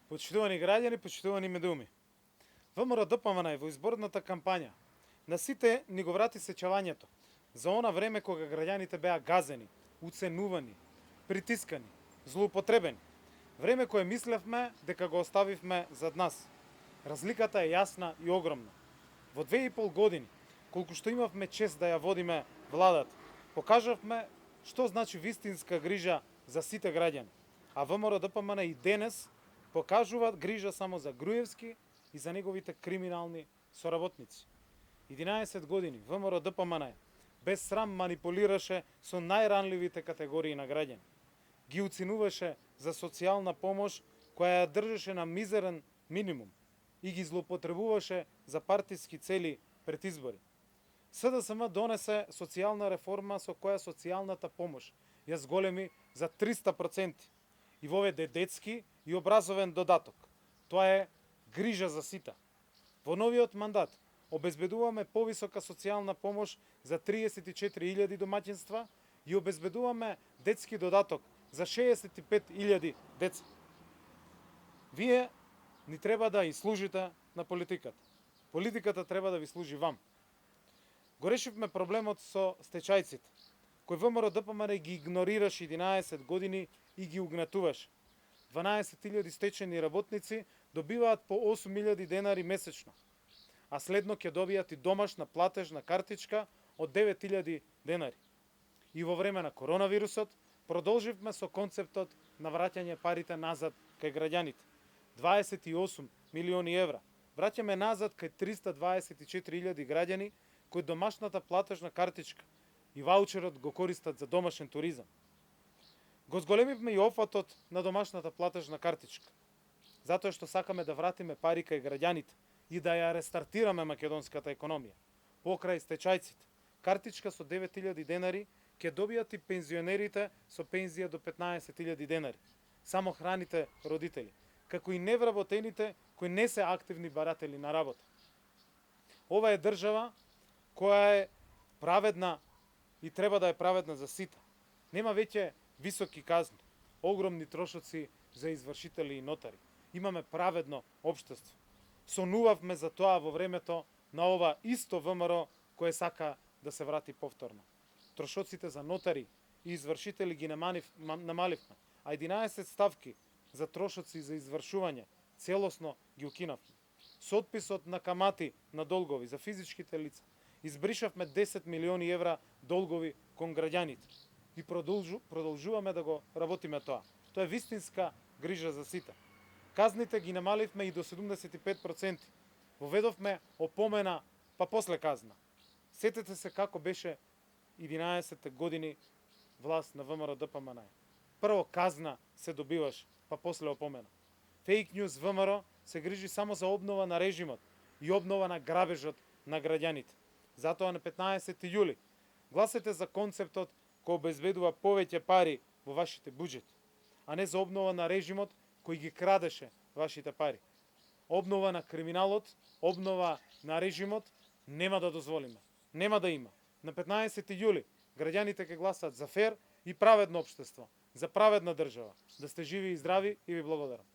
Почитувани граѓани, почитувани медуми. ВМРО ДПМН во изборната кампања на сите ни го врати сеќавањето за она време кога граѓаните беа газени, уценувани, притискани, злоупотребени. Време кое мислевме дека го оставивме зад нас. Разликата е јасна и огромна. Во 2,5 години, колку што имавме чест да ја водиме владата, покажавме што значи вистинска грижа за сите граѓани. А ВМРО ДПМН и денес покажуваат грижа само за Груевски и за неговите криминални соработници. 11 години ВМРО ДПМН без срам манипулираше со најранливите категории на граѓани. Ги уценуваше за социјална помош која ја држеше на мизерен минимум и ги злоупотребуваше за партиски цели пред избори. СДСМ донесе социјална реформа со која социјалната помош ја зголеми за 300% и воведе детски и образовен додаток. Тоа е грижа за сите. Во новиот мандат обезбедуваме повисока социјална помош за 34.000 домаќинства и обезбедуваме детски додаток за 65.000 деца. Вие ни треба да и служите на политиката. Политиката треба да ви служи вам. Го решивме проблемот со стечајците, кој ВМРО ДПМН ги игнорираше 11 години и ги угнетуваше. 12.000 стечени работници добиваат по 8.000 денари месечно, а следно ќе добијат и домашна платежна картичка од 9.000 денари. И во време на коронавирусот продолживме со концептот на враќање парите назад кај граѓаните. 28 милиони евра враќаме назад кај 324.000 граѓани кои домашната платежна картичка и ваучерот го користат за домашен туризам. Го зголемивме и опфатот на домашната платежна картичка, затоа што сакаме да вратиме пари кај граѓаните и да ја рестартираме македонската економија. Покрај стечајците, картичка со 9.000 денари ќе добијат и пензионерите со пензија до 15.000 денари, самохраните родители, како и невработените кои не се активни баратели на работа. Ова е држава која е праведна и треба да е праведна за сите. Нема веќе високи казни, огромни трошоци за извршители и нотари. Имаме праведно општество. Сонувавме за тоа во времето на ова исто ВМРО кое сака да се врати повторно. Трошоците за нотари и извршители ги намаливме, а 11 ставки за трошоци за извршување целосно ги укинавме. Со отписот на камати на долгови за физичките лица избришавме 10 милиони евра долгови кон граѓаните и продолжуваме да го работиме тоа. Тоа е вистинска грижа за сите. Казните ги намаливме и до 75%. Воведовме опомена, па после казна. Сетете се како беше 11 години власт на ВМРО ДПМН. Прво казна се добиваш, па после опомена. Фейк ньюс ВМРО се грижи само за обнова на режимот и обнова на грабежот на граѓаните. Затоа на 15 јули гласете за концептот кој обезбедува повеќе пари во вашите буџети, а не за обнова на режимот кој ги крадеше вашите пари. Обнова на криминалот, обнова на режимот нема да дозволиме. Нема да има. На 15 јули граѓаните ќе гласат за фер и праведно општество, за праведна држава. Да сте живи и здрави и ви благодарам.